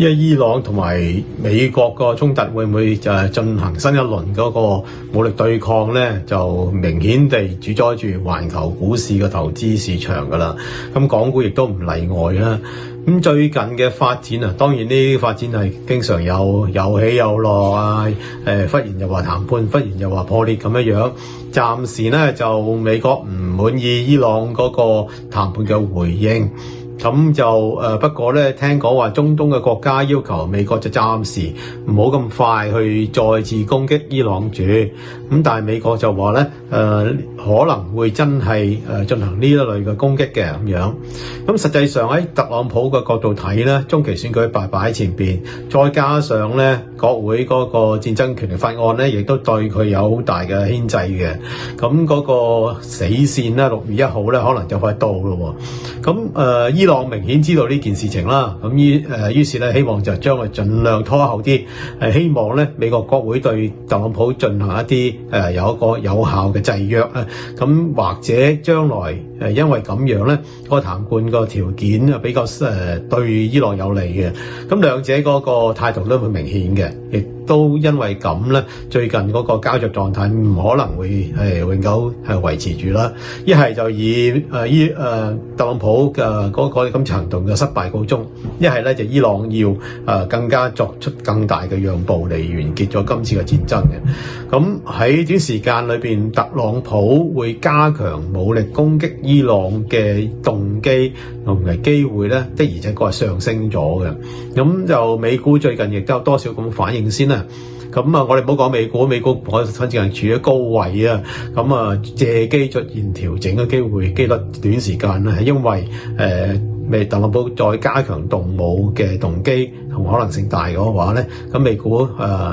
因為伊朗同埋美國個衝突會唔會就進行新一輪嗰個武力對抗咧？就明顯地主宰住環球股市嘅投資市場㗎啦。咁港股亦都唔例外啦。咁最近嘅發展啊，當然呢啲發展係經常有起有落啊。忽然又話談判，忽然又話破裂咁樣。暫時咧就美國唔滿意伊朗嗰個談判嘅回應。咁就不過咧，聽講話中東嘅國家要求美國就暫時唔好咁快去再次攻擊伊朗住。咁但係美國就話咧，可能會真係進行呢一類嘅攻擊嘅咁樣。咁實際上喺特朗普嘅角度睇咧，中期選舉擺喺前邊，再加上咧國會嗰個戰爭權力法案咧，亦都對佢有好大嘅牽制嘅。咁嗰個死線咧，6月1號咧，可能就快到咯。咁伊朗明顯知道呢件事情啦，咁於是咧希望就將佢盡量拖後啲，希望咧美國國會對特朗普進行一啲有一個有效嘅制約啊，咁或者將來因為咁樣咧，個談判個條件啊比較對伊朗有利嘅，咁兩者嗰個態度都會明顯嘅，亦都因為咁咧，最近嗰個膠着狀態唔可能會永久維持住啦，一係就以特朗普嘅嗰個今次行動嘅失敗告終，一係咧就伊朗要更加作出更大嘅讓步嚟完結咗今次嘅戰爭嘅。咁喺短時間裏邊，特朗普會加強武力攻擊伊朗嘅動機同埋機會咧，的而且確係上升咗嘅。咁就美股最近亦都有多少咁反應先啦。咁我哋唔好講美股我反正係處於高位啊。咁借機出現調整嘅機率短時間咧，係因為特朗普再加強動武嘅動機同可能性大嘅話咧，咁美股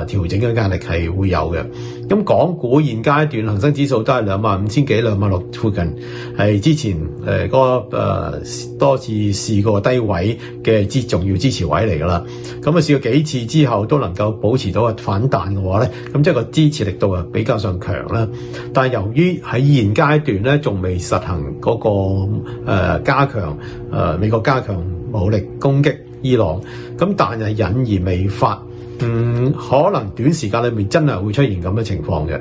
調整嘅壓力係會有嘅。咁港股現階段恒生指數都係25,000幾、26,000附近，係之前多次試過低位嘅重要支持位嚟㗎啦。咁試過幾次之後都能夠保持到反彈嘅話咧，咁即係個支持力度比較上強啦。但係由於喺現階段咧仲未實行嗰個加強美國加強武力攻擊伊朗，咁但係隱而未發。可能短時間裏面真係會出現咁嘅情況嘅。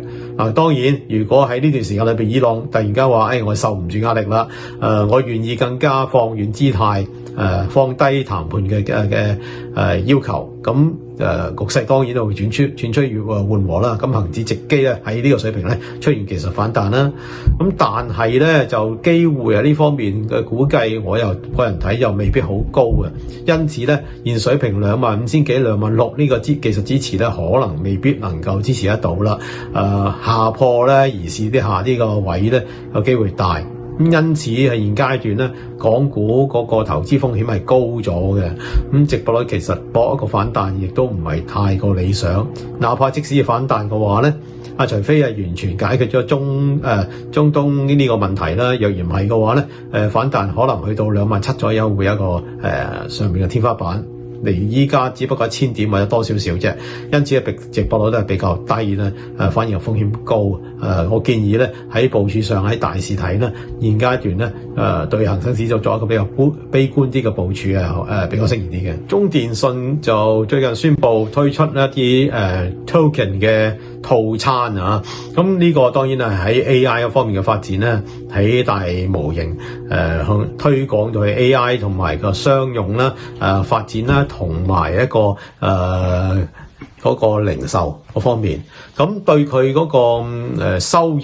當然，如果喺呢段時間裏邊，伊朗突然間話，我受唔住壓力啦，我願意更加放軟姿態，放低談判嘅要求，咁局勢當然都會轉趨越緩和啦。咁恒指直機咧喺呢個水平咧出現技術反彈啦。咁但係咧就機會呢方面嘅估計，我又個人睇又未必好高嘅。因此咧，現水平25,000幾、26,000呢個技術支持咧，可能未必能夠支持得到啦。下破咧，而試啲下啲個位咧，有機會大。因此喺現階段咧，港股嗰個投資風險係高咗嘅。咁值博率其實搏一個反彈，亦都唔係太過理想。哪怕即使反彈嘅話咧，除非係完全解決咗中東呢個問題啦。若然唔係嘅話咧，反彈可能去到27,000左右會有一個上面嘅天花板。嚟依家只不過1000點或者多少少啫，因此值博率都係比較低啦，反而風險高。我建議咧喺部署上喺大市睇咧，現階段咧對恒生指數作一個比較悲觀啲嘅部署比較適宜啲嘅。中電信就最近宣布推出一啲token 嘅套餐啊，咁呢個當然係喺 AI 方面嘅發展咧，喺大模型向推廣到去 AI 同埋個商用啦，發展啦，同埋一個嗰個零售嗰方面，咁對佢嗰個收入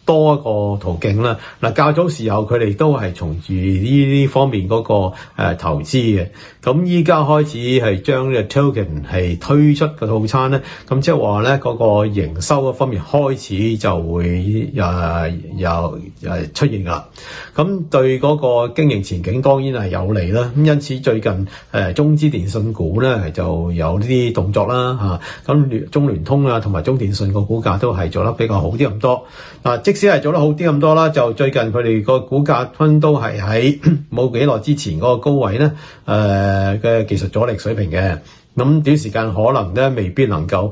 多一個途徑啦。較早時候佢哋都係從住呢方面嗰個投資嘅，咁依家開始係將呢個 token 係推出個套餐咧，咁即係話咧嗰個營收嗰方面開始就會有出現㗎啦。咁對嗰個經營前景當然係有利啦。咁因此最近中資電信股咧就有呢啲動作啦嚇。咁中聯通啊同埋中電信個股價都係做得比較好啲咁多。即使係做得好啲咁多啦，就最近佢哋個股價都係喺冇幾耐之前嗰個高位咧嘅技術阻力水平嘅。咁短時間可能咧未必能夠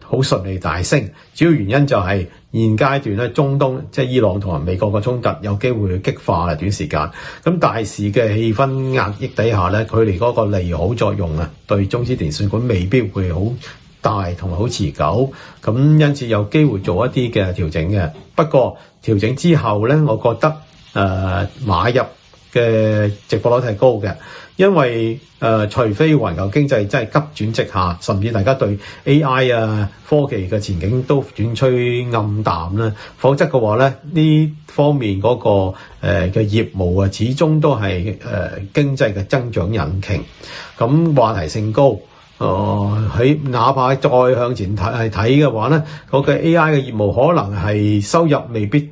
好順利大升，主要原因就係現階段咧，中東即係伊朗同埋美國嘅衝突有機會激化短時間。咁大市嘅氣氛壓抑底下咧，佢哋嗰個利好作用啊，對中資電信股未必會好大同埋好持久。咁因此有機會做一啲嘅調整嘅。不過調整之後咧，我覺得買入嘅值博率係高嘅，因為除非環球經濟真係急轉直下，甚至大家對 AI 科技嘅前景都轉趨暗淡啦，否則嘅話咧，呢方面嗰個嘅業務始終都係經濟嘅增長引擎，咁話題性高。哪怕再向前睇嘅話咧，嗰個 AI 嘅業務可能係收入未必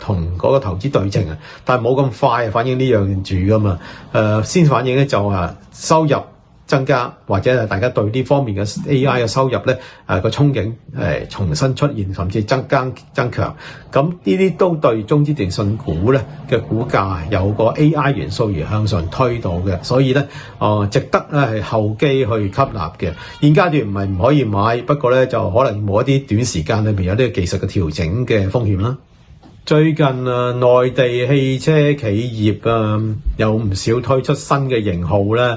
同嗰個投資對稱啊，但係冇咁快反映呢樣住噶嘛。先反映咧就收入增加，或者係大家對呢方面嘅 AI 嘅收入咧個憧憬重新出現，甚至增強。咁呢啲都對中資電信股咧嘅股價有個 AI 元素而向上推到嘅，所以咧值得咧係後機去吸納嘅。現階段唔係唔可以買，不過咧就可能冇一啲短時間裏邊有啲技術嘅調整嘅風險啦。最近內地汽車企業有唔少推出新嘅型號咧，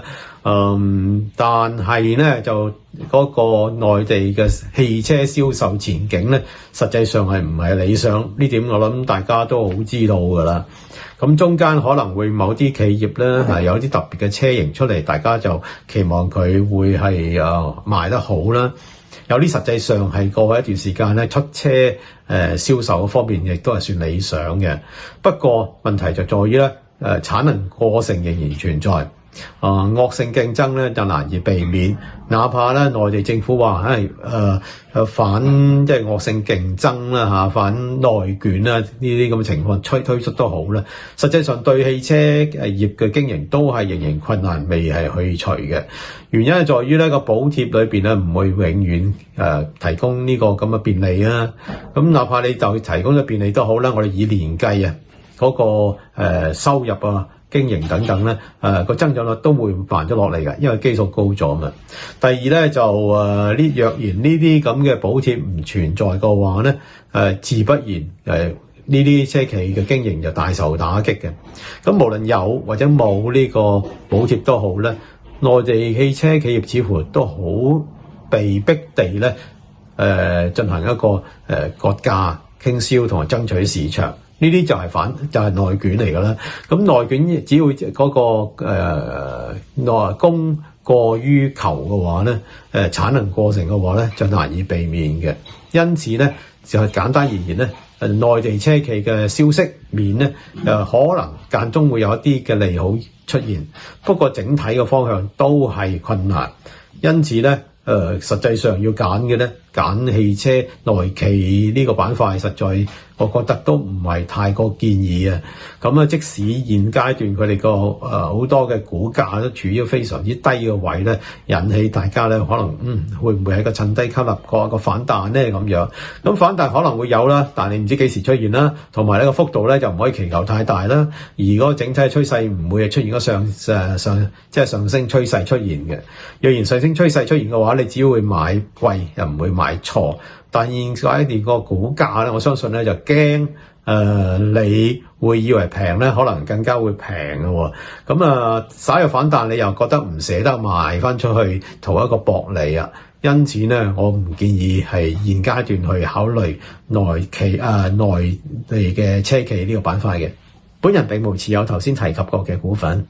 但係咧就嗰個內地嘅汽車銷售前景咧，實際上係唔係理想，呢點我諗大家都好知道㗎啦。咁中間可能會某啲企業咧有啲特別嘅車型出嚟，大家就期望佢會係賣得好啦。有啲實際上係過去一段時間咧出車銷售方面亦都係算理想嘅，不過問題就在於咧產能過剩仍然存在，惡性競爭咧就難以避免。哪怕咧內地政府話反即係惡性競爭啦反內卷啦呢啲咁嘅情況推出都好啦，實際上對汽車業嘅經營都係仍然困難未係去除嘅。原因係在於咧個補貼裏邊咧唔會永遠提供呢個咁嘅便利啊。咁哪怕你就提供咗便利都好啦，我哋以年計嗰個收入經營等等咧，個增長率都會慢咗落嚟嘅，因為基數高咗嘛。第二咧就若然呢啲咁嘅補貼唔存在嘅話咧，自不然呢啲車企嘅經營就大受打擊嘅。咁無論有或者冇呢個補貼都好咧，內地汽車企業似乎都好被逼地咧進行一個割價傾銷同埋爭取市場。呢啲就係內卷嚟㗎啦。咁內卷只要嗰個供過於求嘅話咧，產能過剩嘅話咧，就難以避免嘅。因此咧，就係簡單而言咧，內地車企嘅消息面咧，可能間中會有一啲嘅利好出現，不過整體嘅方向都係困難。因此咧，實際上要揀嘅咧，揀汽車內企呢個板塊，實在我覺得都唔係太過建議啊。咁即使現階段佢哋個好多嘅股價都處於非常之低嘅位咧，引起大家咧可能會唔會係個趁低吸納個反彈咧咁樣？咁反彈可能會有啦，但你唔知幾時出現啦。同埋呢個幅度咧就唔可以祈求太大啦。而嗰個整體趨勢唔會出現個上升趨勢出現嘅。若然上升趨勢出現嘅話，你只會買貴又唔會買錯。但現在呢個股價咧，我相信咧就驚你會以為平咧，可能更加會平嘅喎。咁稍有反彈，你又覺得唔捨得賣翻出去，圖一個薄利啊。因此咧，我唔建議係現階段去考慮內地嘅車企呢個板塊嘅。本人並無持有頭先提及過嘅股份。